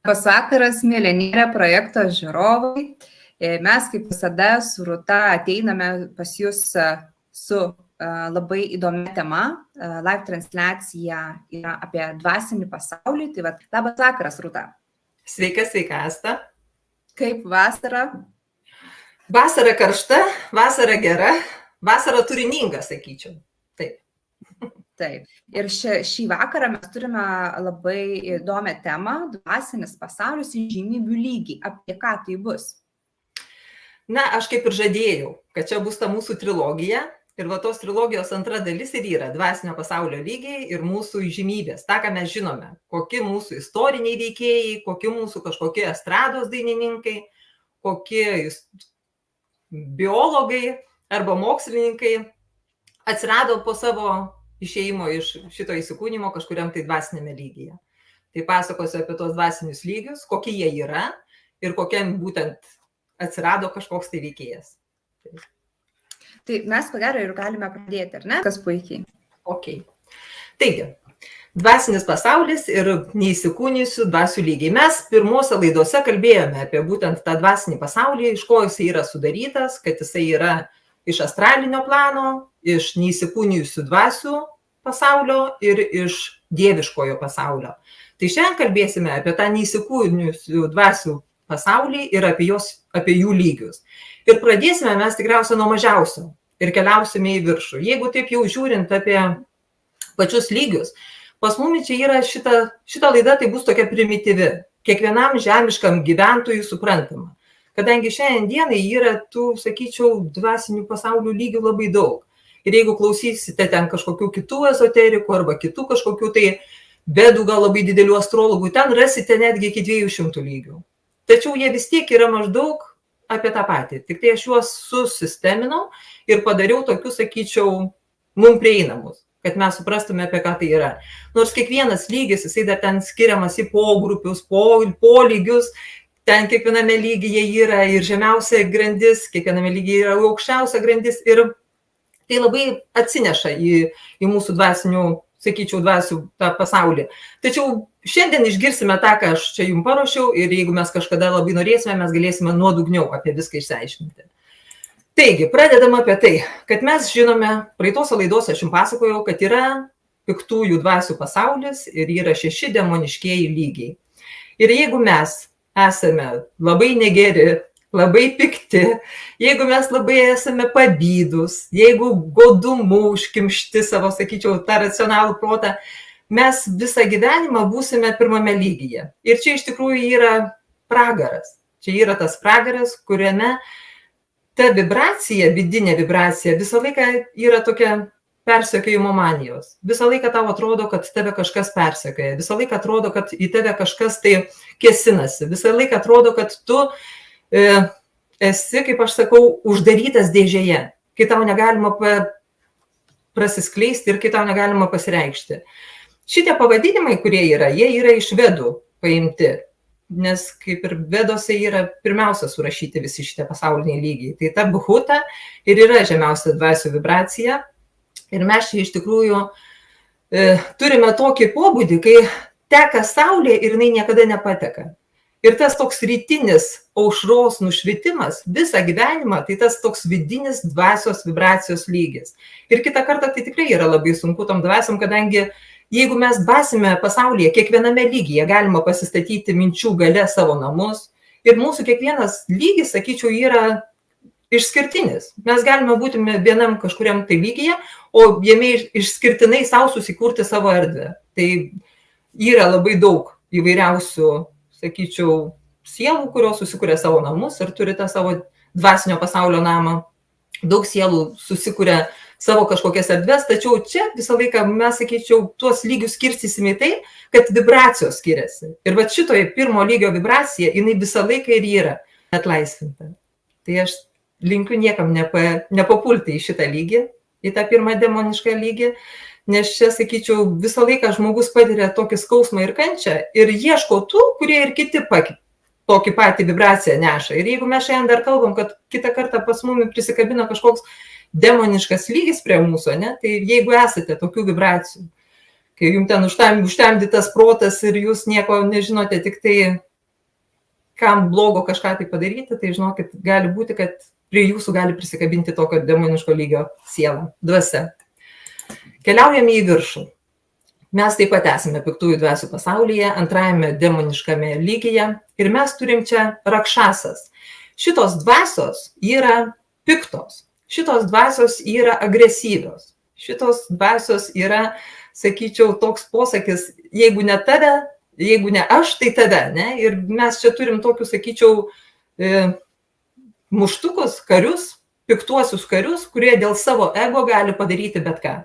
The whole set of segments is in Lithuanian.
Labas vakaras, milenierė projekto žiūrovai. Mes kaip visada su Rūta ateiname pas jūs su labai įdomia tema. Live transliacija yra apie dvasinį pasaulį. Tai va, labas vakaras, Rūta. Sveika, Asta. Kaip vasara? Vasara karšta, vasara gera, vasara turininga, sakyčiau. Taip. Taip. Ir šį vakarą mes turime labai įdomią temą – dvasinis pasaulis įžymybių lygiai. Apie ką tai bus? Na, aš kaip ir žadėjau, kad čia bus ta mūsų trilogija. Ir va tos trilogijos antra dalis ir yra dvasinio pasaulio lygiai ir mūsų įžymybės. Ta, ką mes žinome, kokie mūsų istoriniai veikėjai, kokie mūsų kažkokie estrados dainininkai, kokie biologai arba mokslininkai atsirado po savo išėjimo iš šito įsikūnimo kažkuriam tai dvasinėme lygyje. Tai pasakosiu apie tos dvasinius lygius, kokie jie yra ir kokiam būtent atsirado kažkoks tai veikėjas. Tai mes ko gero ir galime pradėti, ar ne? Kas puikiai. Ok. Taigi, dvasinis pasaulis ir neįsikūnysių dvasių lygiai. Mes pirmose laidose kalbėjome apie būtent tą dvasinį pasaulį, iš ko jisai yra sudarytas, kad jisai yra iš astralinio plano, iš neįsikūnijusių dvasių pasaulio ir iš dieviškojo pasaulio. Tai šiandien kalbėsime apie tą neįsikūnijusių dvasių pasaulį ir apie jų lygius. Ir pradėsime mes tikriausiai nuo mažiausio ir keliausime į viršų. Jeigu taip jau žiūrint apie pačius lygius, pas mumis čia yra šita laida, tai bus tokia primityvi, kiekvienam žemiškam gyventojui suprantama. Kadangi šiandien dienai yra tų, sakyčiau, dvasinių pasaulių lygių labai daug. Ir jeigu klausysite ten kažkokių kitų ezoterikų arba kitų kažkokių tai bedų gal labai didelių astrologų, ten rasite netgi iki 200 lygių. Tačiau jie vis tiek yra maždaug apie tą patį. Tik tai aš juos susisteminau ir padariau tokius, sakyčiau, mums prieinamus, kad mes suprastume, apie ką tai yra. Nors kiekvienas lygis, jisai dar ten skiriamas į pogrupius, polygius, ten kiekviename lygyje yra ir žemiausia grandis, kiekviename lygyje yra aukščiausia grandis ir tai labai atsineša į mūsų dvasinių, sakyčiau, dvasių tą pasaulį. Tačiau šiandien išgirsime tą, ką aš čia jums paruošiau ir jeigu mes kažkada labai norėsime, mes galėsime nuodugniau apie viską išsiaiškinti. Taigi, pradedam apie tai, kad mes žinome, praeitose laidose aš jums pasakojau, kad yra piktųjų dvasių pasaulis ir yra 6 demoniškieji lygiai. Ir jeigu mes esame labai negeri, labai pikti, jeigu mes labai esame pavydūs, jeigu godumu užkimšti savo, sakyčiau, tą racionalų protą, mes visą gyvenimą būsime pirmame lygyje. Ir čia iš tikrųjų yra pragaras. Čia yra tas pragaras, kuriame ta vibracija, vidinė vibracija, visą laiką yra tokia persekiojimo manijos. Visą laiką tau atrodo, kad tave kažkas persekioja. Visą laiką atrodo, kad į tave kažkas tai kėsinasi. Visą laiką atrodo, kad tu esi, kaip aš sakau, uždarytas dėžėje, kai tau negalima prasiskleisti ir kai tau negalima pasireikšti. Šitie pavadinimai, kurie yra, jie yra iš vedų paimti, nes kaip ir vedose yra pirmiausia surašyti visi šitie pasauliniai lygiai. Tai ta bhuta ir yra žemiausia dvasių vibracija. Ir mes čia iš tikrųjų turime tokį pobūdį, kai teka saulė ir jinai niekada nepateka. Ir tas toks rytinis aušros nušvitimas visą gyvenimą, tai tas toks vidinis dvasios vibracijos lygis. Ir kitą kartą tai tikrai yra labai sunku tom dvasiom, kadangi jeigu mes dvasime pasaulyje, kiekviename lygyje galima pasistatyti minčių gale savo namus. Ir mūsų kiekvienas lygis, sakyčiau, yra išskirtinis. Mes galime būti vienam kažkuriam tai lygyje, o jame išskirtinai savo susikurti savo erdvę. Tai yra labai daug įvairiausių, sakyčiau, sielų, kurios susikuria savo namus ir turi tą savo dvasinio pasaulio namą. Daug sielų susikuria savo kažkokias erdves, tačiau čia visą laiką mes, sakyčiau, tuos lygius skirstysime į tai, kad vibracijos skiriasi. Ir va šitoje pirmo lygio vibracija, jinai visą laiką ir yra atlaisvinta. Tai aš linkiu niekam nepapulti į šitą lygį, į tą pirmą demonišką lygį, nes čia, sakyčiau, visą laiką žmogus patiria tokį skausmą ir kančią ir ieško tų, kurie ir kiti tokį patį vibraciją neša. Ir jeigu mes šiandien dar kalbam, kad kitą kartą pas mumi prisikabina kažkoks demoniškas lygis prie mūsų, ne, tai jeigu esate tokių vibracijų, kai jums ten užtemdytas protas ir jūs nieko nežinote, tik tai kam blogo kažką tai padaryti, tai žinokit, gali būti, kad prie jūsų gali prisikabinti tokio demoniško lygio siela, dvasia. Keliaujame į viršų. Mes taip pat esame piktųjų dvasių pasaulyje, antrajame demoniškame lygyje ir mes turim čia rakšasas. Šitos dvasios yra piktos, šitos dvasios yra agresyvios, šitos dvasios yra, sakyčiau, toks posakis, jeigu ne tave, jeigu ne aš, tai tave, ne? Ir mes čia turim tokius, sakyčiau, muštukus, karius, piktuosius karius, kurie dėl savo ego gali padaryti bet ką.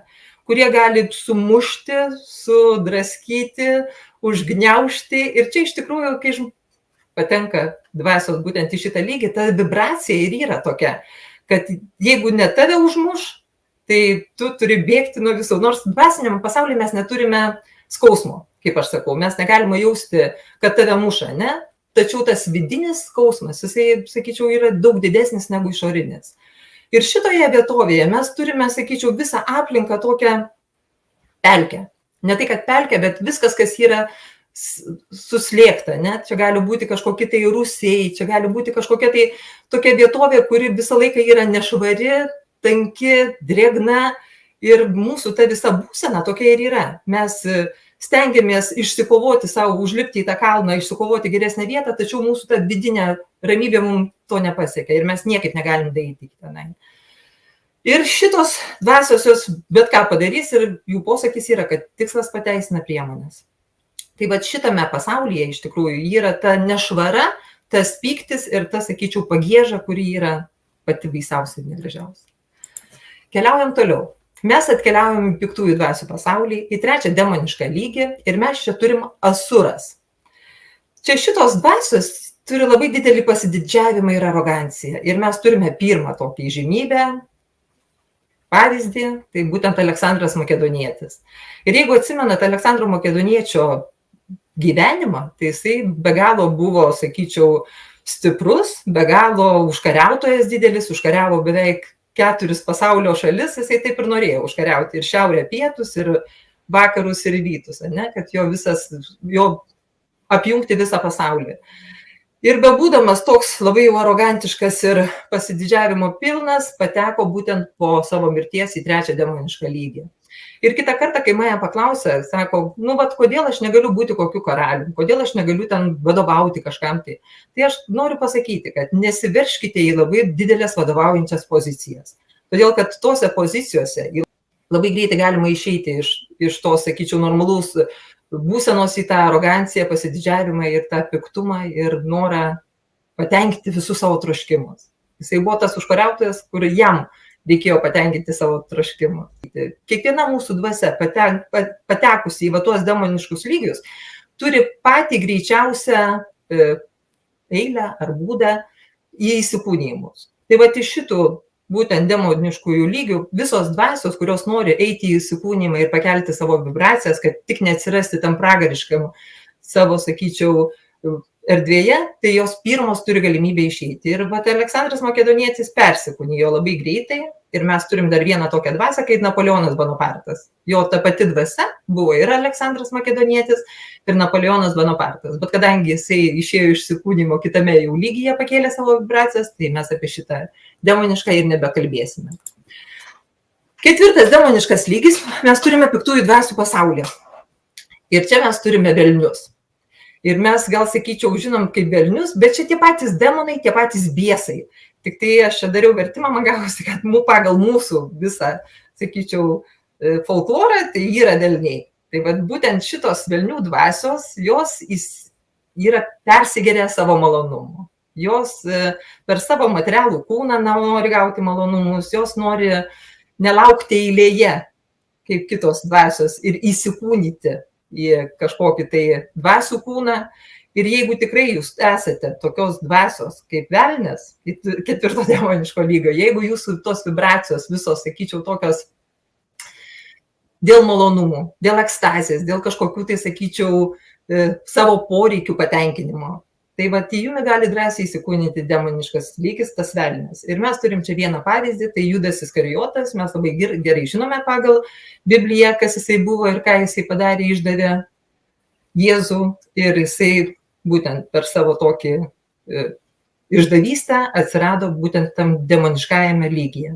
Kurie gali sumušti, sudraskyti, užgniaužti. Ir čia iš tikrųjų, kai patenka dvasios būtent į šitą lygį, ta vibracija ir yra tokia, kad jeigu ne tave užmuš, tai tu turi bėgti nuo visų. Nors dvasiniam pasaulyje mes neturime skausmo, kaip aš sakau, mes negalime jausti, kad tave muša, ne? Tačiau tas vidinis skausmas, jisai, sakyčiau, yra daug didesnis negu išorinis. Ir šitoje vietovėje mes turime, sakyčiau, visą aplinką tokią pelkę. Ne tai, kad pelkę, bet viskas, kas yra suslėgta, ne? Čia gali būti kažkokie tai rūsiai, čia gali būti kažkokia tai tokia vietovė, kuri visą laiką yra nešvari, tanki, drėgna ir mūsų ta visa būsena tokia ir yra. Mes stengiamės išsikovoti savo, užlipti į tą kalną, išsikovoti geresnę vietą, tačiau mūsų ta vidinė ramybė mums to nepasiekia ir mes niekaip negalim daryti tenai. Ir šitos dvasios jos bet ką padarys ir jų posakis yra, kad tikslas pateisina priemonės. Tai va šitame pasaulyje iš tikrųjų yra ta nešvara, tas pyktis ir ta, sakyčiau, pagieža, kuri yra pati baisiausia ir negražiausia. Keliaujam toliau. Mes atkeliaujam į piktųjų dvasių pasaulį, į trečią demonišką lygį ir mes čia turim asuras. Čia šitos dvasios turi labai didelį pasididžiavimą ir aroganciją. Ir mes turime pirmą tokį įžymybę, pavyzdį, tai būtent Aleksandras Makedonietis. Ir jeigu atsimenat Aleksandro Makedoniečio gyvenimą, tai jisai be galo buvo, sakyčiau, stiprus, be galo užkariautojas didelis, užkariavo beveik 4 pasaulio šalis, jisai taip ir norėjo užkariauti ir šiaurę, pietus, ir vakarus, ir rytus, ne? Kad jo apjungti visą pasaulį. Ir bebūdamas toks labai jau arogantiškas ir pasididžiavimo pilnas, pateko būtent po savo mirties į trečią demonišką lygį. Ir kitą kartą, kai mane paklausė, sako, kodėl aš negaliu būti kokiu karalium, kodėl aš negaliu ten vadovauti kažkam tai. Tai aš noriu pasakyti, kad nesiverškite į labai didelės vadovaujančias pozicijas. Todėl, kad tose pozicijose labai greitai galima išeiti iš to, sakyčiau, normalus būsenos į tą aroganciją, pasididžiavimą ir tą piktumą ir norą patenkinti visus savo troškimus. Jisai buvo tas užkariautojas, kur jam reikėjo patenkinti savo troškimus. Kiekviena mūsų dvasia patekusi į tuos demoniškus lygius turi patį greičiausią eilę ar būdą į įsikūnijimus. Tai iš šitų būtent demoniškųjų lygių visos dvasios, kurios nori eiti į įsikūnijimą ir pakelti savo vibracijas, kad tik neatsirasti tam pragariškam savo, sakyčiau, erdvėje, tai jos pirmos turi galimybę išeiti. Ir Aleksandras Makedonietis persikūnijo labai greitai ir mes turim dar vieną tokią dvasią, kaip Napoleonas Bonapartas. Jo ta pati dvasia buvo ir Aleksandras Makedonietis, ir Napoleonas Bonapartas. Bet kadangi jisai išėjo iš įsikūnimo kitame jau lygyje, pakėlė savo vibracijas, tai mes apie šitą demonišką ir nebekalbėsime. Ketvirtas demoniškas lygis, mes turime piktųjų dvasių pasaulį. Ir čia mes turime velnius. Ir mes gal, sakyčiau, žinom kaip velnius, bet čia tie patys demonai, tie patys biesai. Tik tai aš čia dariau vertimą, man gavosi, kad pagal mūsų visą, sakyčiau, folklorą, tai yra velniai. Tai būtent šitos velnių dvasios, jos yra persigeria savo malonumu. Jos per savo materialų kūną nori gauti malonumus, jos nori nelaukti eilėje, kaip kitos dvasios, ir įsikūnyti į kažkokį tai dvasių kūną. Ir jeigu tikrai jūs esate tokios dvasios kaip velnias, ketvirto demoniško lygio, jeigu jūsų tos vibracijos visos, sakyčiau, tokios dėl malonumų, dėl ekstazės, dėl kažkokių tai, sakyčiau, savo poreikių patenkinimo, tai į jumi gali drąsiai įsikūnyti demoniškas lygis, tas velnias. Ir mes turim čia vieną pavyzdį, tai Judas Iskarijotas, mes labai gerai žinome pagal Bibliją, kas jisai buvo ir ką jisai padarė, išdavė Jėzų, ir jisai būtent per savo tokį išdavystę atsirado būtent tam demoniškajame lygyje.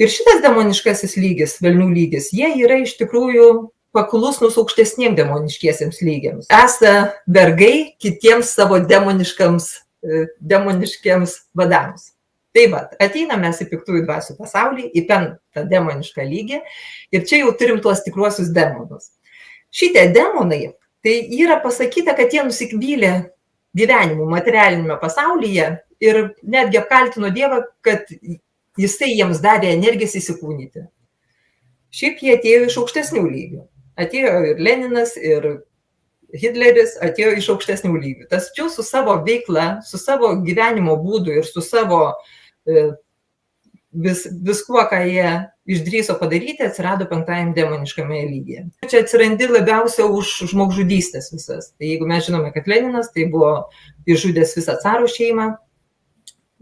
Ir šitas demoniškasis lygis, velnių lygis, jie yra iš tikrųjų paklusnus aukštesniems demoniškiesiems lygiams. Esą vergai kitiems savo demoniškiems vadams. Tai va, ateiname mes į piktųjų dvasių pasaulį, į 5 demonišką lygį ir čia jau turim tuos tikruosius demonus. Šitie demonai, tai yra pasakyta, kad jie nusikvylė gyvenimu materialinėme pasaulyje ir netgi apkaltino Dievą, kad jisai jiems davė energijas įsikūnyti. Šiaip jie atėjo iš aukštesnių lygių. Atėjo ir Leninas, ir Hitleris atėjo iš aukštesnių lygių. Tačiau su savo veikla, su savo gyvenimo būdu ir su savo viskuo, ką jie išdrįso padaryti, atsirado 5 demoniškame lygyje. Čia atsirandi labiausia už žmogžudystės visas. Tai jeigu mes žinome, kad Leninas tai buvo išžudęs visą caro šeimą,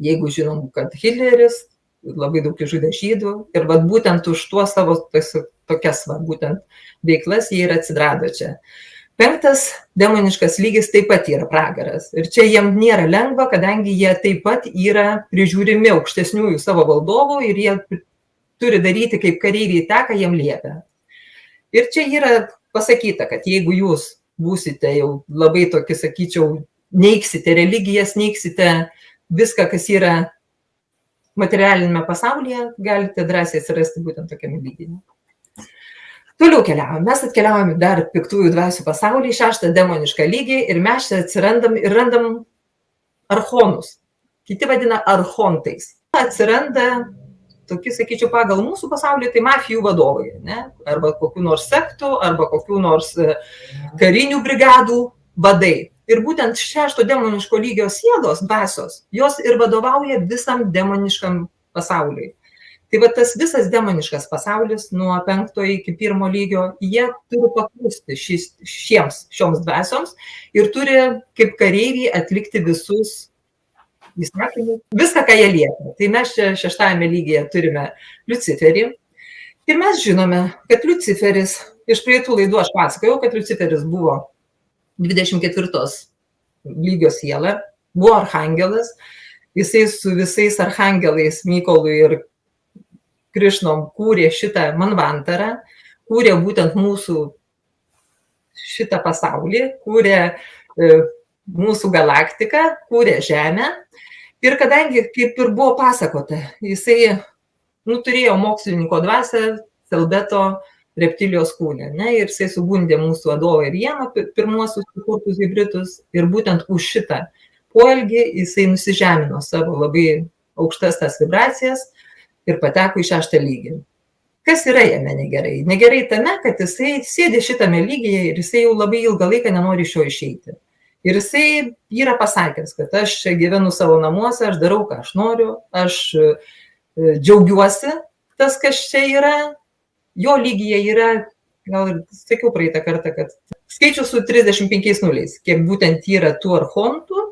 jeigu žinom, kad Hitleris labai daug išžudė žydų ir vat būtent už tuo savo tokias būtent veiklas jie ir atsidrado čia. 5 demoniškas lygis taip pat yra pragaras. Ir čia jiem nėra lengva, kadangi jie taip pat yra prižiūrimi aukštesniųjų savo valdovų ir jie turi daryti kaip kareiviai tą, ką jiem liepia. Ir čia yra pasakyta, kad jeigu jūs būsite jau labai tokį, sakyčiau, neiksite religijas, neiksite viską, kas yra materialinėme pasaulyje, galite drąsiai atsirasti būtent tokiame lygyje. Toliau keliavom. Mes atkeliavom dar piktųjų dvasių pasaulį, 6 demonišką lygį ir mes čia atsirandam ir randam archonus. Kiti vadina archontais. Atsiranda tokie, sakyčiau, pagal mūsų pasaulį, tai mafijų vadovai, ne? Arba kokių nors sektų, arba kokių nors karinių brigadų vadai. Ir būtent 6 demoniško lygio sielos, dvasios, jos ir vadovauja visam demoniškam pasauliui. Tai va tas visas demoniškas pasaulis nuo 5 iki 1 lygio, jie turi paklusti šioms dvasioms ir turi kaip kareiviai atlikti visus įsakymus, viską, ką jie liepia. Tai mes čia 6 lygyje turime Liuciferį. Ir mes žinome, kad Liuciferis, iš praeitų laidų aš pasakojau, kad Liuciferis buvo 24 lygio siela, buvo archangelas, jisai su visais archangelais Mykolui ir Krišnom kūrė šitą manvantarą, kūrė būtent mūsų šitą pasaulį, kūrė mūsų galaktiką, kūrė Žemę. Ir kadangi, kaip ir buvo pasakota, jisai turėjo mokslininko dvasią Celbeto reptilijos kūne, ne? Ir jisai sugundė mūsų Adovą ir Jemą, pirmuosius sukurtus hibridus, ir būtent už šitą poelgį jisai nusižemino savo labai aukštas tas vibracijas ir pateko į 6 lygį. Kas yra jame negerai? Negerai tame, kad jisai sėdi šitame lygyje ir jisai jau labai ilgą laiką nenori iš jo išeiti. Ir jisai yra pasakęs, kad aš čia gyvenu savo namuose, aš darau, ką aš noriu, aš džiaugiuosi tas, kas čia yra. Jo lygyje yra, gal ir sakiau praeitą kartą, kad skaičius su 35 nuliais, kiek būtent yra tų archontų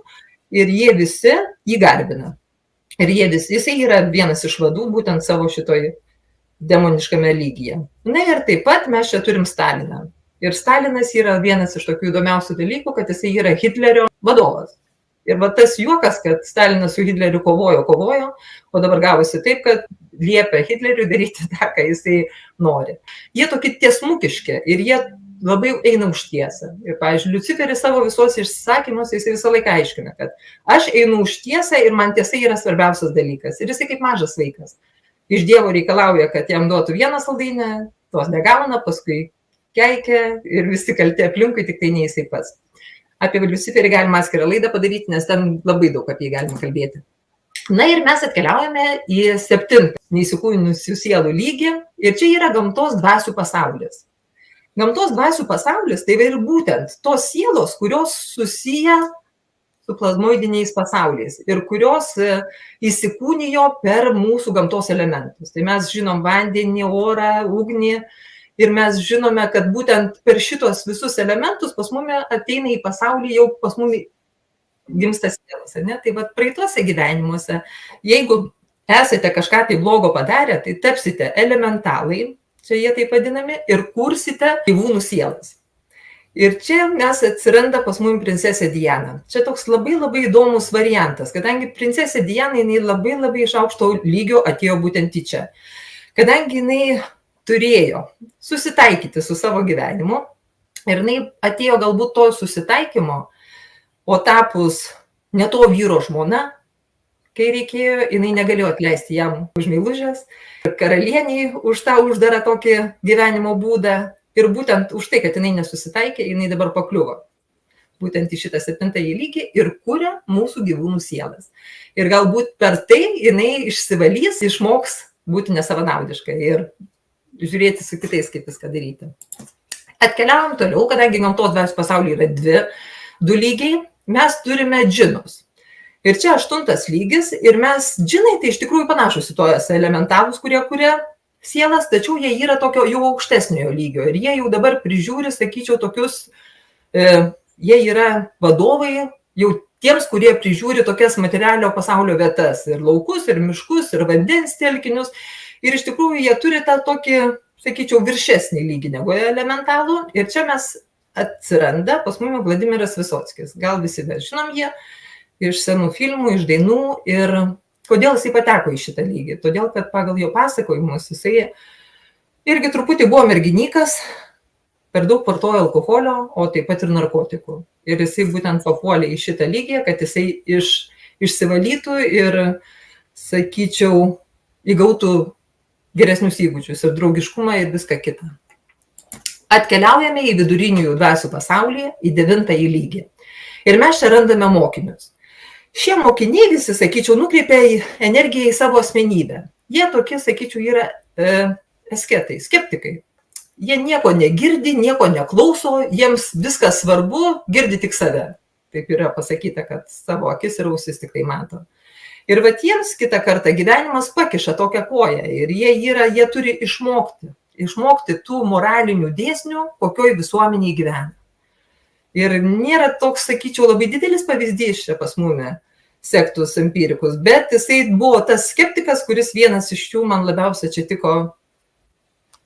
ir jie visi jį garbina. Ir jisai yra vienas iš vadų būtent savo šitoj demoniškame lygyje. Na ir taip pat mes čia turim Staliną. Ir Stalinas yra vienas iš tokių įdomiausių dalykų, kad jisai yra Hitlerio vadovas. Ir va tas juokas, kad Stalinas su Hitleriu kovojo, o dabar gavosi taip, kad liepia Hitleriui daryti tą, ką jisai nori. Jie tokie tiesmukiški ir jie labai eina už tiesą. Ir, pavyzdžiui, Liuciferis savo visos išsakymuose jisai visą laiką aiškina, kad aš einu už tiesą ir man tiesa yra svarbiausias dalykas. Ir jisai kaip mažas vaikas. Iš Dievo reikalauja, kad jam duotų vieną saldainę, tos negauna, paskui keikia ir visi kalti aplinkui, tik tai ne jisai pats. Apie Liuciferį galima atskirą laidą padaryti, nes ten labai daug apie jį galima kalbėti. Na ir mes atkeliaujame į 7 neįsikūninusių sielų lygį ir čia yra gamtos dvasių pasaulis. Gamtos dvasių pasaulis tai ir būtent tos sielos, kurios susiję su plazmoidiniais pasauliais ir kurios įsikūnijo per mūsų gamtos elementus. Tai mes žinom vandenį, orą, ugnį ir mes žinome, kad būtent per šitos visus elementus pas mumi ateina į pasaulį, jau pas mumi gimsta sielos. Ne? Tai vat praeituose gyvenimuose, jeigu esate kažką tai blogo padarę, tai tapsite elementalai, čia jie taip vadinami, ir kursite gyvūnų sielas. Ir čia mes atsiranda pas mum princesė Diana. Čia toks labai įdomus variantas, kadangi princesė Diana, jinai labai iš aukšto lygio atėjo būtent į čia. Kadangi jinai turėjo susitaikyti su savo gyvenimu ir jinai atėjo galbūt to susitaikymo, o tapus ne to vyro žmona, kai reikėjo, jinai negalėjo atleisti jam už meilužės, karalieniai už tą uždarą tokį gyvenimo būdą. Ir būtent už tai, kad jinai nesusitaikė, jinai dabar pakliuvo būtent į šitą 7-ąjį lygį ir kuria mūsų gyvūnų sielas. Ir galbūt per tai jinai išsivalys, išmoks būti nesavanaudiška ir žiūrėti su kitais, kaip viską daryti. Atkeliavom toliau, kadangi gamtos dvasių pasaulyje yra du lygiai, mes turime džinus. Ir čia 8 lygis ir mes džinai tai iš tikrųjų panašus į tos elementalus, kurie kuria sielas, tačiau jie yra tokio jau aukštesniojo lygio ir jie jau dabar prižiūri, sakyčiau, tokius, jie yra vadovai jau tiems, kurie prižiūri tokias materialio pasaulio vietas ir laukus, ir miškus, ir vandens telkinius ir iš tikrųjų jie turi tą tokį, sakyčiau, viršesnį lygį negu elementalų ir čia mes atsiranda pas mumi Vladimiras Visockis. Gal visi mes žinom jie iš senų filmų, iš dainų ir kodėl jisai pateko į šitą lygį? Todėl, kad pagal jo pasakojimus jisai irgi truputį buvo merginykas, per daug vartojo alkoholio, o taip pat ir narkotikų. Ir jisai būtent papuolė į šitą lygį, kad jisai išsivalytų ir, sakyčiau, įgautų geresnius įgūdžius ir draugiškumą ir viską kitą. Atkeliaujame į viduriniųjų dvasių pasaulį, į 9-ąjį lygį. Ir mes čia randame mokinius. Šie mokiniai visi, sakyčiau, nukreipia energiją į savo asmenybę. Jie tokie, sakyčiau, yra asketai, skeptikai. Jie nieko negirdi, nieko neklauso, jiems viskas svarbu, girdi tik save. Taip yra pasakyta, kad savo akis ir ausis tik tai mato. Ir vat jiems kitą kartą gyvenimas pakiša tokią koją ir jie turi išmokti tų moralinių dėsnių, kokioj visuomeniai gyvena. Ir nėra toks, sakyčiau, labai didelis pavyzdys čia pas mumi sektus empirikus, bet jisai buvo tas skeptikas, kuris vienas iš jų man labiausiai čia tiko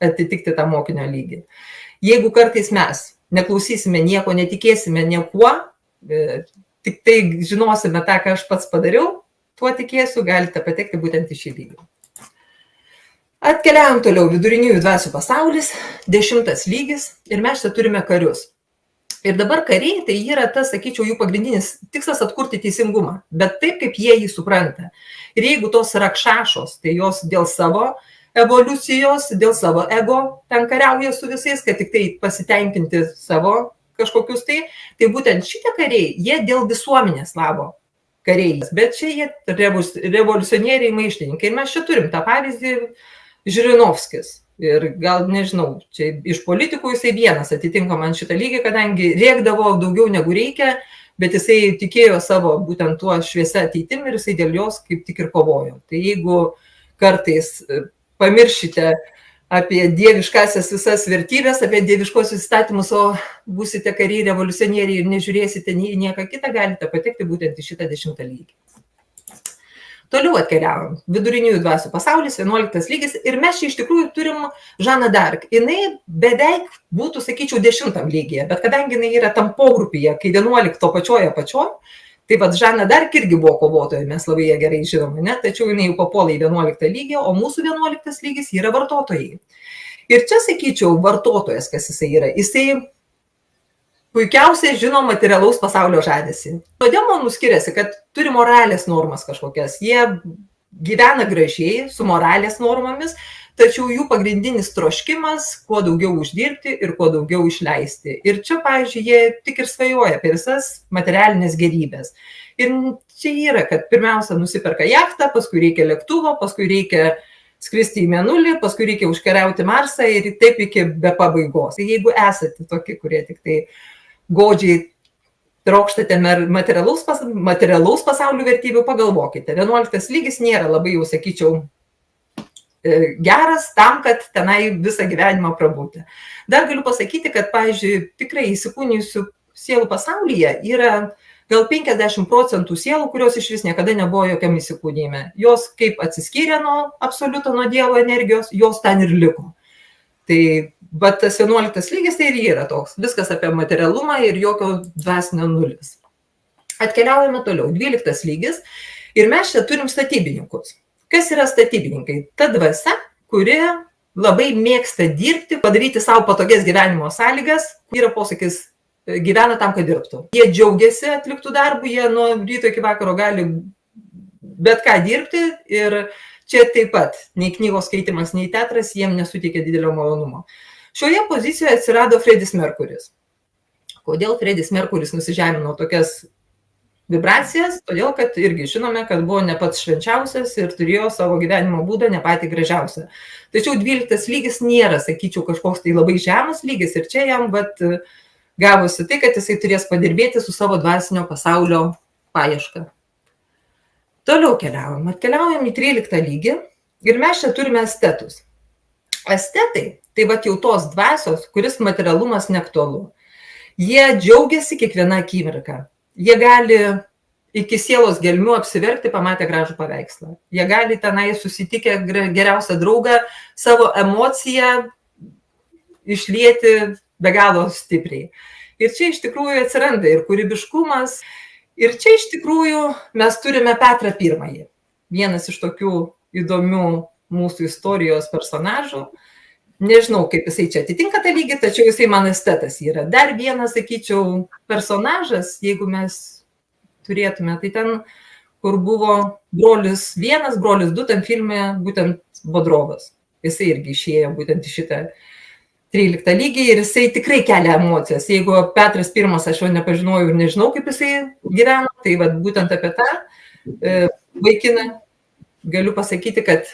atitikti tą mokinio lygį. Jeigu kartais mes neklausysime nieko, netikėsime niekuo, tik tai žinosime tą, ką aš pats padariau, tuo tikėsiu, galite patekti būtent į šį lygį. Atkeliavom toliau, viduriniųjų dvasių pasaulis, 10 lygis ir mes čia turime karius. Ir dabar kariai, tai yra tas, sakyčiau, jų pagrindinis tikslas atkurti teisingumą, bet taip, kaip jie jį supranta. Ir jeigu tos rakšašos, tai jos dėl savo evoliucijos, dėl savo ego ten kariauja su visais, kad tik tai pasitenkinti savo kažkokius tai būtent šitie kariai, jie dėl visuomenės labo kariai. Bet čia jie revoliucionieriai maištininkai. Ir mes čia turim tą pavyzdį Žirinovskis. Ir gal, nežinau, čia iš politikų jisai vienas atitinka man šitą lygį, kadangi rėkdavo daugiau negu reikia, bet jisai tikėjo savo būtent tuo šviesia ateitim ir jisai dėl jos kaip tik ir kovojo. Tai jeigu kartais pamiršite apie dieviškasias visas vertybės, apie dieviškosius įstatymus, o būsite kariai revoliucionieriai ir nežiūrėsite nieką kitą, galite patekti būtent į šitą 10 lygį. Toliau atkeliavom. Viduriniųjų dvasių pasaulis, 11 lygis ir mes čia iš tikrųjų turim Žaną d'Arc. Jinai beveik būtų, sakyčiau, 10 lygyje, bet kadangi jinai yra tam pogrupyje, kai 11 pačioje, tai vat Žana d'Arc irgi buvo kovotoja, mes labai ją gerai žinome, ne? Tačiau jinai jau papuolė į 11 lygį, o mūsų 11 lygis yra vartotojai. Ir čia, sakyčiau, vartotojas, kas jisai yra, jisai puikiausiai žino materialaus pasaulio žadesį. Todėl man skiriasi, kad turi moralės normas kažkokias. Jie gyvena gražiai, su moralės normomis, tačiau jų pagrindinis troškimas, kuo daugiau uždirbti ir kuo daugiau išleisti. Ir čia, pavyzdžiui, jie tik ir svajoja apie visas materialinės gerybės. Ir čia yra, kad pirmiausia nusiperka jachtą, paskui reikia lėktuvo, paskui reikia skristi į Mėnulį, paskui reikia užkariauti Marsą ir taip iki be pabaigos. Jeigu esate tokie, kurie tik tai godžiai trokštate materialaus pasaulio vertybių, pagalvokite. 11 lygis nėra labai, jau sakyčiau, geras tam, kad tenai visą gyvenimą prabūti. Dar galiu pasakyti, kad, pavyzdžiui, tikrai įsikūnijusių sielų pasaulyje yra gal 50% sielų, kurios iš vis niekada nebuvo jokiam įsikūnijime. Jos kaip atsiskyrė nuo absoliuto, nuo Dievo energijos, jos ten ir liko. Tai bet tas 11 lygis tai ir yra toks. Viskas apie materialumą ir jokio dvasinio nulis. Atkeliaujame toliau. 12 lygis. Ir mes čia turim statybininkus. Kas yra statybininkai? Ta dvasia, kuri labai mėgsta dirbti, padaryti savo patogias gyvenimo sąlygas. Yra posakis, gyvena tam, kad dirbtų. Jie džiaugiasi atliktų darbų, jie nuo ryto iki vakaro gali bet ką dirbti ir čia taip pat nei knygos skaitimas, nei teatras jiem nesuteikia didelio malonumo. Šioje pozicijoje atsirado Freddis Mercury's. Kodėl Freddis Mercury's nusižemino tokias vibracijas? Todėl, kad irgi žinome, kad buvo ne pats švenčiausias ir turėjo savo gyvenimo būdą ne patį gražiausią. Tačiau 12 lygis nėra, sakyčiau, kažkoks tai labai žemas lygis ir čia jam gavosi tai, kad jisai turės padirbėti su savo dvasinio pasaulio paieška. Toliau atkeliaujam į 13 lygį ir mes čia turime estetus. Estetai, tai jau tos dvasios, kuris materialumas neaktualu. Jie džiaugiasi kiekvieną akimirką. Jie gali iki sielos gelmių apsiverkti, pamatę gražų paveikslą. Jie gali tenai susitikę geriausią draugą savo emociją išlieti be galo stipriai. Ir čia iš tikrųjų atsiranda ir kūrybiškumas. Ir čia iš tikrųjų mes turime Petrą I. Vienas iš tokių įdomių mūsų istorijos personažų. Nežinau, kaip jisai čia atitinka tą lygį, tačiau jisai man estetas yra. Dar vienas, sakyčiau, personažas, jeigu mes turėtume, tai ten, kur buvo brolis 1, brolis 2, tam filme būtent Bodrovas. Jisai irgi išėjo būtent į šitą 13 lygį ir jisai tikrai kelia emocijas. Jeigu Petras I aš jo nepažinojau ir nežinau, kaip jisai gyveno, tai būtent apie tą vaikiną galiu pasakyti, kad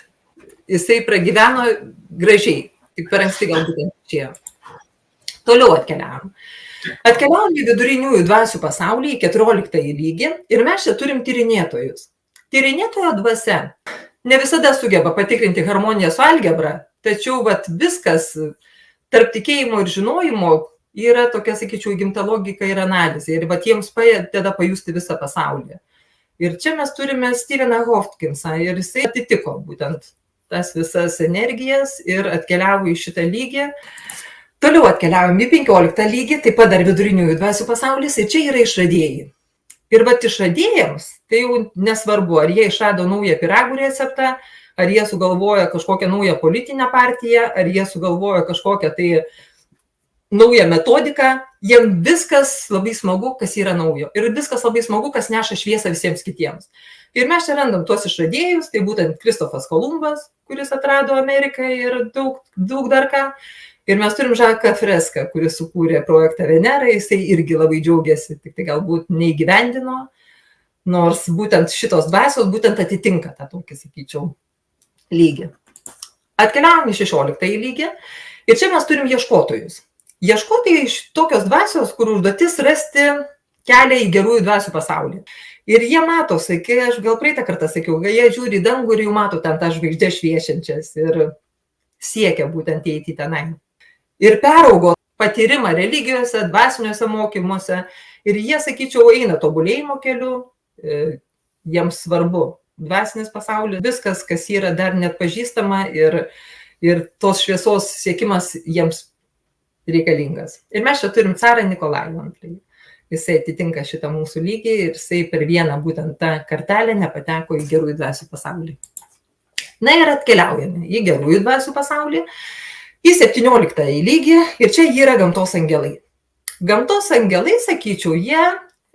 jisai pragyveno gražiai. Tik per anksti galbūt čia. Toliau atkeliavom. Atkeliavom į viduriniųjų dvasių pasaulį, į 14 lygį ir mes čia turim tyrinėtojus. Tyrinėtojo dvasia ne visada sugeba patikrinti harmoniją su algebra, tačiau viskas tarp tikėjimo ir žinojimo yra tokia, sakyčiau, įgimta logika ir analizė ir jiems padeda pajusti visą pasaulį. Ir čia mes turime Steveną Hopkinsą ir jisai atitiko būtent tas visas energijas ir atkeliavo į šitą lygį. Toliau atkeliavom į 15 lygį, taip pat dar viduriniųjų dvasių pasaulis ir čia yra išradėjai. Ir išradėjams tai jau nesvarbu, ar jie išrado naują pyragų receptą, ar jie sugalvoja kažkokią naują politinę partiją, ar jie sugalvoja kažkokią tai naują metodiką, jiem viskas labai smagu, kas yra naujo. Ir viskas labai smagu, kas neša šviesą visiems kitiems. Ir mes čia randam tuos išradėjus, tai būtent Kristofas Kolumbas, kuris atrado Ameriką ir daug dar ką. Ir mes turim Žaką Freską, kuris sukūrė projektą Venera, jisai irgi labai džiaugiasi, tik tai galbūt neįgyvendino, nors būtent šitos dvasios būtent atitinka tą tokį, sakyčiau, lygį. Atkeliavom į 16 lygį ir čia mes turim ieškotojus. Ieškotojai iš tokios dvasios, kur užduotis rasti kelią į gerųjų dvasių pasaulį. Ir jie mato, aš gal praeitą kartą sakiau, jie žiūri į dangų ir jau mato ten tą žvaigždę šviešiančias ir siekia būtent eiti tenai. Ir peraugo patyrimą religijose, dvasiniuose mokymuose ir jie, sakyčiau, eina tobulėjimo keliu, jiems svarbu dvasinis pasaulis, viskas, kas yra dar net pažįstama ir tos šviesos siekimas jiems reikalingas. Ir mes čia turim carą Nikolajų II. Jisai atitinka šitą mūsų lygį ir jisai per vieną būtent tą kartelę nepateko į gerųjų dvasių pasaulį. Na ir atkeliaujame į gerųjų dvasių pasaulį, į 17 lygį ir čia yra gamtos angelai. Gamtos angelai, sakyčiau, jie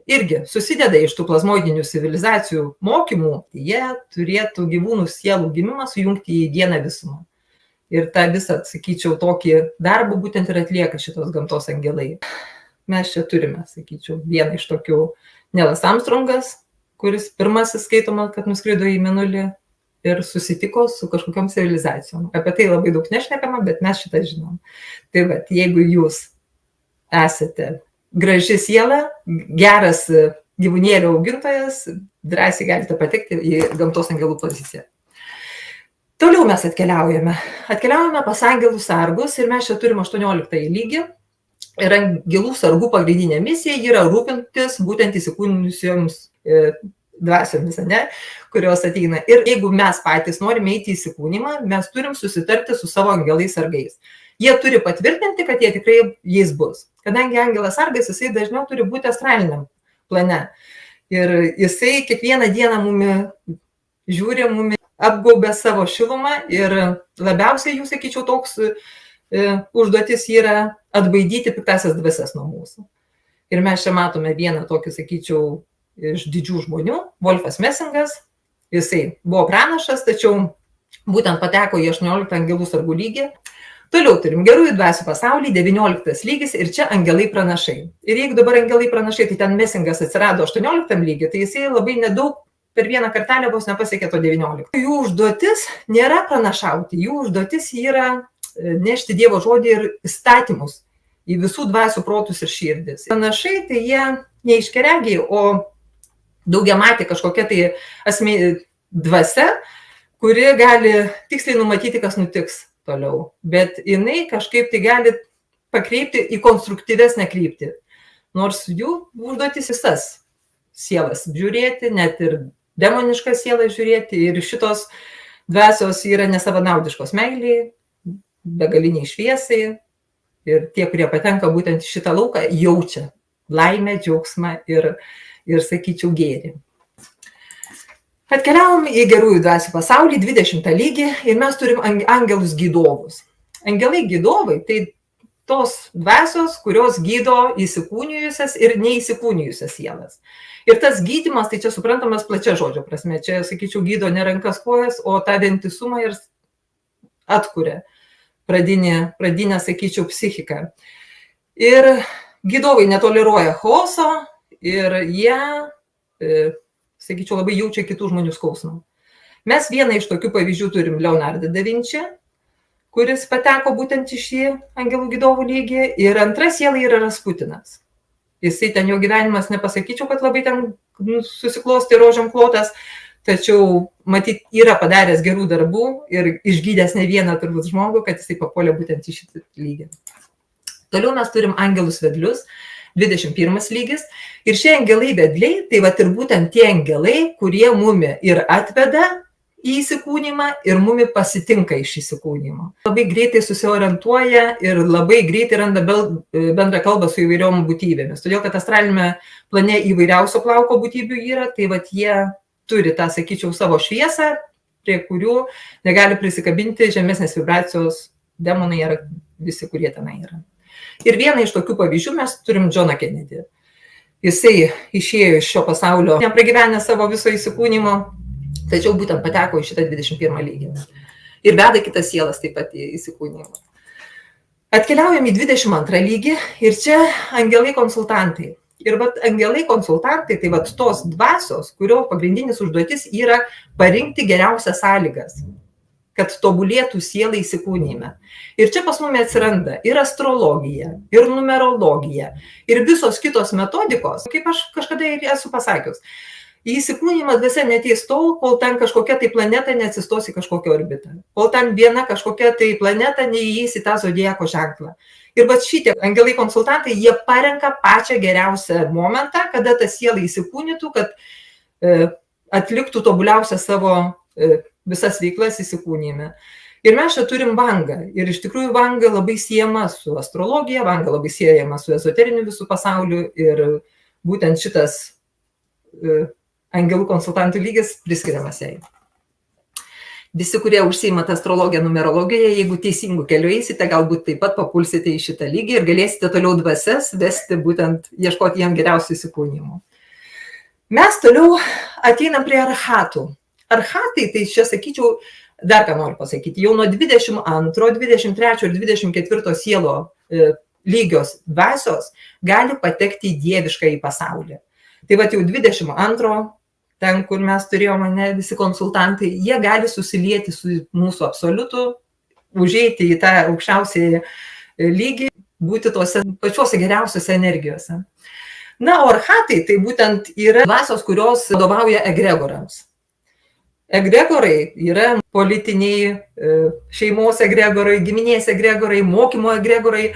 irgi susideda iš tų plazmoidinių civilizacijų mokymų, jie turėtų gyvūnų sielų gimimą sujungti į vieną visumą. Ir tą visą, sakyčiau, tokį darbą būtent ir atlieka šitos gamtos angelai. Mes čia turime, sakyčiau, vieną iš tokių Nelas Armstrongas, kuris pirmasis skaitoma, kad nuskrido į Mėnulį ir susitiko su kažkokiom civilizacijom. Apie tai labai daug nešnekama, bet mes šitą žinom. Tai jeigu jūs esate graži siela, geras gyvūnėlių augintojas, drąsiai galite patekti į gamtos angelų poziciją. Toliau mes atkeliaujame. Atkeliaujame pas angelų sargus ir mes čia turim 18 lygį. Ir angelų sargų pagrindinė misija yra rūpintis būtent įsikūnijusioms dvasiomis, kurios ateina. Ir jeigu mes patys norime eiti į įsikūnimą, mes turim susitarti su savo angelais sargais. jie turi patvirtinti, kad jie tikrai jais bus. Kadangi angelas sargas, jisai dažniau turi būti astraliniam plane. Ir jisai kiekvieną dieną mumi žiūri, mumi apgaubė savo šilumą ir labiausiai, jų sakyčiau, toks užduotis yra atbaidyti piktasias dvasias nuo mūsų. Ir mes čia matome vieną tokį, sakyčiau, iš didžių žmonių, Wolfas Messingas. Jisai buvo pranašas, tačiau būtent pateko į 18 angelų sargų lygį. Toliau turim gerųjų dvasių pasaulį, 19 lygis ir čia angelai pranašai. Ir jeigu dabar angelai pranašai, tai ten Messingas atsirado 18 lygį, tai jisai labai nedaug per vieną kartelę vos nepasiekė to 19. Jų užduotis nėra pranašauti, jų užduotis yra nešti Dievo žodį ir įstatymus į visų dvasių protus ir širdis. Pranašai tai jie neiškeregiai, o daugiamatė kažkokia tai dvasia, kuri gali tiksliai numatyti, kas nutiks toliau. Bet jinai kažkaip tai gali pakreipti į konstruktyvesnę kryptį. Nors jų užduotis visas sielas žiūrėti, net ir demonišką sielą žiūrėti. Ir šitos dvasios yra nesavanaudiškos meiliai, begaliniai šviesai. Ir tie, kurie patenka būtent į šitą lauką, jaučia laimę, džiaugsmą ir sakyčiau, gėrį. Atkeliavom į gerųjų dvasių pasaulį, 20 lygį, ir mes turim angelus gydovus. Angelai gydovai tai tos dvasios, kurios gydo įsikūnijusias ir neįsikūnijusias sielas. Ir tas gydymas, tai čia suprantamas plačia žodžio prasme. Čia, sakyčiau, gydo ne rankas kojas, o tą vientisumą ir atkuria pradinę, sakyčiau, psichiką. Ir gydovai netoleruoja chaoso ir jie, sakyčiau, labai jaučia kitų žmonių skausmą. Mes vieną iš tokių pavyzdžių turim Leonardą da Vinci, kuris pateko būtent į šį angelų gydovų lygį, ir antra siela yra Rasputinas. Jisai ten jo gyvenimas, nepasakyčiau, kad labai ten susiklosti rožiam klotas, tačiau, matyt, yra padaręs gerų darbų ir išgydęs ne vieną turbūt žmogų, kad jisai papuolė būtent į šitą lygį. Toliau mes turim angelus vedlius, 21 lygis. Ir šie angelai vedliai, tai vat ir būtent tie angelai, kurie mumi ir atveda į įsikūnymą ir mumi pasitinka iš įsikūnymo. Labai greitai susiorientuoja ir labai greitai randa bendrą kalbą su įvairiom būtybėmis. Todėl, kad astralinėme plane įvairiausio plauko būtybių yra, tai vat jie turi tą, sakyčiau, savo šviesą, prie kurių negali prisikabinti žemesnės vibracijos demonai ar visi, kurie tenai yra. Ir vieną iš tokių pavyzdžių mes turim Johną Kennedy. Jisai išėjo iš šio pasaulio, nepragyvenę savo viso įsikūnymo, tačiau būtent pateko į šitą 21 lygį. Ir veda kitas sielas taip pat į įsikūnymą. Atkeliaujam į 22 lygį ir čia angelai konsultantai. Ir vat angelai konsultantai, tai vat tos dvasios, kurio pagrindinis užduotis yra parinkti geriausias sąlygas, kad tobulėtų sielai įsikūnyme. Ir čia pas mumis atsiranda ir astrologija, ir numerologija, ir visos kitos metodikos, kaip aš kažkada ir esu pasakius. Į įsikūnymą dvasia neateis tol, kol ten kažkokia tai planeta neatsistos į kažkokią orbitą. Kol ten viena kažkokia tai planeta neįeis į tą zodiako ženklą. Ir vat šitie angelai konsultantai, jie parenka pačią geriausią momentą, kada ta siela įsikūnytų, kad atliktų tobuliausią savo visas veiklas įsikūnyme. Ir mes čia turim vangą. Ir iš tikrųjų vanga labai siejama su astrologija, vanga labai siejama su ezoteriniu visų pasauliu. Ir būtent šitas angelų konsultantų lygis priskiriamas jai. Visi, kurie užsiima astrologiją, numerologiją, jeigu teisingų kelių eisite, galbūt taip pat papulsite į šitą lygį ir galėsite toliau dvasias vesti, būtent ieškoti jam geriausių įsikūnymų. Mes toliau ateinam prie archatų. Archatai, tai čia sakyčiau, dar ką noriu pasakyti, jau nuo 22, 23 ir 24 sielo lygios dvasios gali patekti į dievišką į pasaulį. Tai va jau 22, ten, kur mes turėjome visi konsultantai, jie gali susilieti su mūsų absoliutu, užeiti į tą aukščiausią lygį, būti tose pačiuose geriausiose energijose. Na, o archatai tai būtent yra dvasios, kurios vadovauja egregorams. Egregorai yra politiniai, šeimos egregorai, giminės egregorai, mokymo egregorai.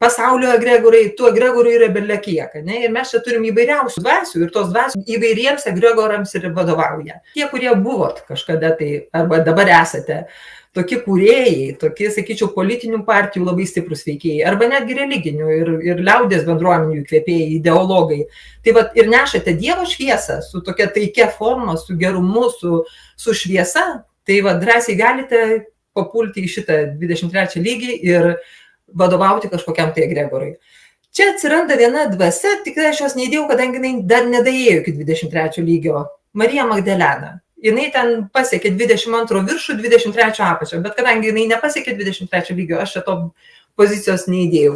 pasaulio egregorai, tų egregorų yra belekiek, ne? Ir mes čia turim įvairiausių dvasių ir tos dvasių įvairiems egregorams ir vadovauja. Tie, kurie buvot kažkada tai, arba dabar esate, tokie kūrėjai, tokie, sakyčiau, politinių partijų labai stiprus veikėjai, arba netgi religinių ir liaudės bendruomenių įkvėpėjai, ideologai. Tai vat ir nešate Dievo šviesą su tokia taikia forma, su gerumu, su šviesa, tai vat drąsiai galite papulti į šitą 23 lygį ir vadovauti kažkokiam tai egregorui. Čia atsiranda viena dvasia, tikrai aš jos neįdėjau, kadangi jinai dar nedaėjo iki 23 lygio. Marija Magdalena. Jinai ten pasiekė 22 viršų, 23 apačią, bet kadangi jinai nepasiekė 23 lygio, aš čia to pozicijos neįdėjau.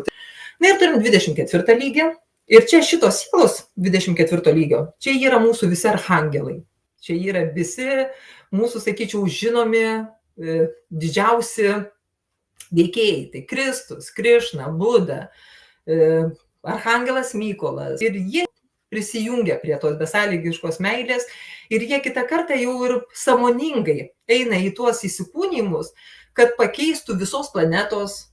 Na ir turim 24 lygį. Ir čia šitos sielos 24 lygio, čia yra mūsų visi archangelai. Čia yra visi mūsų, sakyčiau, žinomi didžiausi veikėjai. Tai Kristus, Krišna, Buda, archangelas Mykolas. Ir jie prisijungia prie tos besąlygiškos meilės ir jie kitą kartą jau ir sąmoningai eina į tuos įsikūnijimus, kad pakeistų visos planetos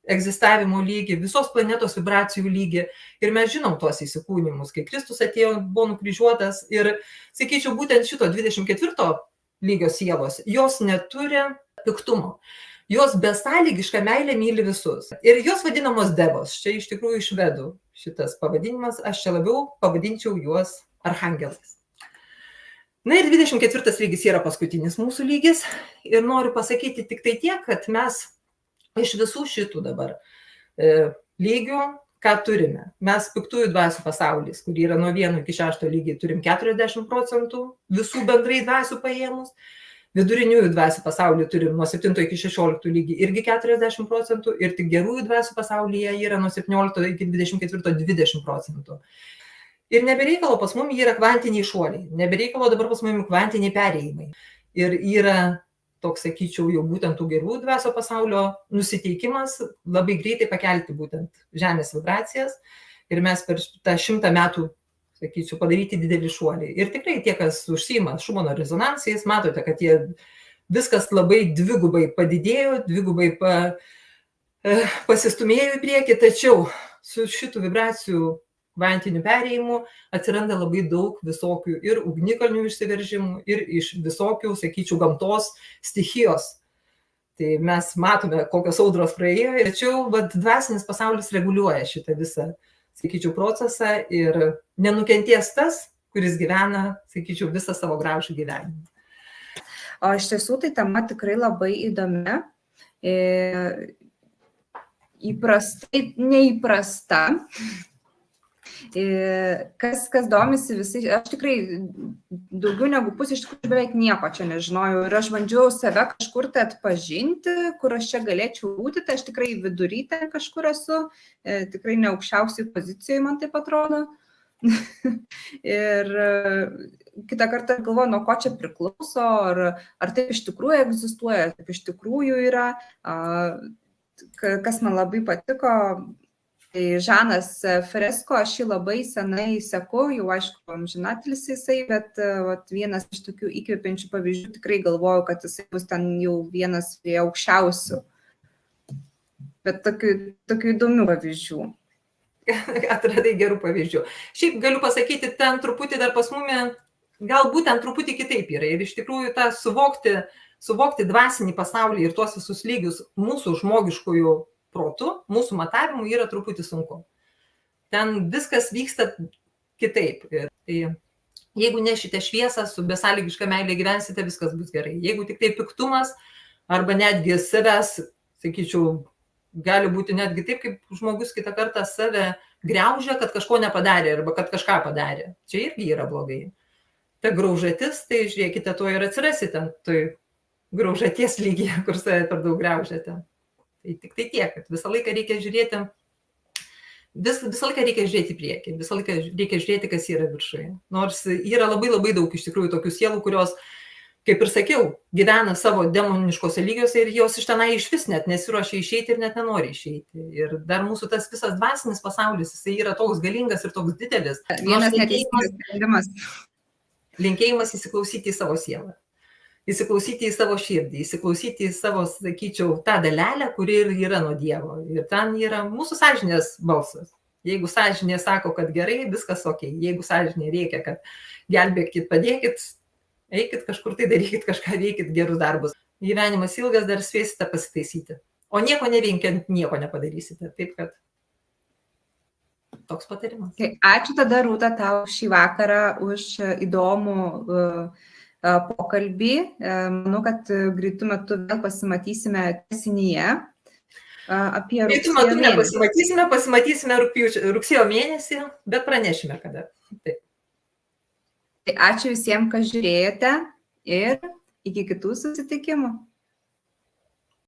egzistavimo lygį, visos planetos vibracijų lygį. Ir mes žinom tuos įsikūnijimus, kai Kristus atėjo, buvo nukryžiuotas ir, sakyčiau, būtent šito 24 lygio sielos, jos neturi piktumo. Jos besąlygišką meilę myli visus. Ir jos vadinamos devos. Čia iš tikrųjų iš vedų šitas pavadinimas. Aš čia labiau pavadinčiau juos archangelais. Na ir 24 lygis yra paskutinis mūsų lygis. Ir noriu pasakyti tik tai tiek, kad mes iš visų šitų dabar lygių, ką turime. Mes piktųjų dvasių pasaulis, kur yra nuo 1 iki 6 lygiai, turim 40% visų bendrai dvasių paėmus. Viduriniųjų dvasių pasaulį turim nuo 7 iki 16 lygį irgi 40% ir tik gerųjų dvasių pasaulyje yra nuo 17 iki 24 20%. Ir nebereikalo pas mumi yra kvantiniai šuoliai, nebereikalo dabar pas mumi kvantiniai perėjimai. Ir yra toks, sakyčiau, jau būtent tų gerųjų dvasių pasaulio nusiteikimas labai greitai pakelti būtent Žemės vibracijas ir mes per tą 100 metų, sakyčiau, padaryti didelį šuolį. Ir tikrai tie, kas užsiima Šumano rezonansais, matote, kad jie viskas labai dvigubai padidėjo, dvigubai pasistumėjo į priekį, tačiau su šitų vibracijų kvantiniu perėjimu atsiranda labai daug visokių ir ugnikalnių išsiveržimų, ir iš visokių, sakyčiau, gamtos stichijos. Tai mes matome, kokios audros praėjo, tačiau dvasinis pasaulis reguliuoja šitą visą, sakyčiau, procesą ir nenukentės tas, kuris gyvena, sakyčiau, visą savo gražų gyvenimą. O iš tiesų tai tema tikrai labai įdomi, įprastai, neįprasta. Kas domisi visai, aš tikrai daugiau negu pusė, iš tikrųjų beveik nieko čia nežinojau ir aš bandžiau save kažkur tai atpažinti, kur aš čia galėčiau būti, tai aš tikrai vidury ten kažkur esu, tikrai ne aukščiausiai pozicijoje, man taip atrodo. Ir kitą kartą galvoju, nuo ko čia priklauso, ar taip iš tikrųjų egzistuoja, taip iš tikrųjų yra, kas man labai patiko. Tai Žanas Fresko, aš jį labai senai seku, jau aišku, amžinatilis jisai, bet vienas iš tokių įkvepiančių pavyzdžių, tikrai galvoju, kad jisai bus ten jau vienas aukščiausių, bet tokių įdomių pavyzdžių. Atradai gerų pavyzdžių. Šiaip galiu pasakyti, ten truputį dar pas mumi, galbūt ten truputį kitaip yra ir iš tikrųjų tą suvokti dvasinį pasaulį ir tuos visus lygius mūsų žmogiškųjų protų, mūsų matavimų yra truputį sunku. Ten viskas vyksta kitaip. Tai jeigu nešite šviesą, su besąlygiška meilė gyvensite, viskas bus gerai. Jeigu tik tai piktumas arba netgi savęs, sakyčiau, gali būti netgi taip, kaip žmogus kitą kartą save griaužia, kad kažko nepadarė arba kad kažką padarė. Čia irgi yra blogai. Ta graužatis, tai žiūrėkite, to ir atsirasite, tai graužaties lygyje, kur save per daug griaužiate. Tai tik tai tiek, kad visą laiką reikia žiūrėti, visą laiką reikia žiūrėti į priekį, visą laiką reikia žiūrėti, kas yra viršuje. Nors yra labai labai daug iš tikrųjų tokių sielų, kurios, kaip ir sakiau, gyvena savo demoniškose lygiuose ir jos iš tenai iš vis net nesiruošia išeiti ir net nenori išeiti. Ir dar mūsų tas visas dvasinis pasaulis, jisai yra toks galingas ir toks didelis. Vienas neteisingas sprendimas. Linkėjimas įsiklausyti į savo sielą. įsiklausyti į savo širdį, įsiklausyti į savo, sakyčiau, tą dalelę, kuri ir yra nuo Dievo. Ir ten yra mūsų sąžinės balsas. Jeigu sąžinė sako, kad gerai, viskas ok. Jeigu sąžinė reikia, kad gelbėkit, padėkit, eikit kažkur tai, darykit kažką, veikit gerus darbus. Gyvenimas ilgas, dar spėsite pasitaisyti. O nieko neveikiant, nieko nepadarysite. Taip kad toks patarimas. Ačiū tada, Rūta, tau šį vakarą už įdomų pokalbį. Manau, kad greitų metų vėl pasimatysime tęsinyje apie greitų rugsėjo metų mėnesį. pasimatysime rugsėjo mėnesį, bet pranešime kada. Taip. Tai ačiū visiems, kas žiūrėjote ir iki kitų susitikimų.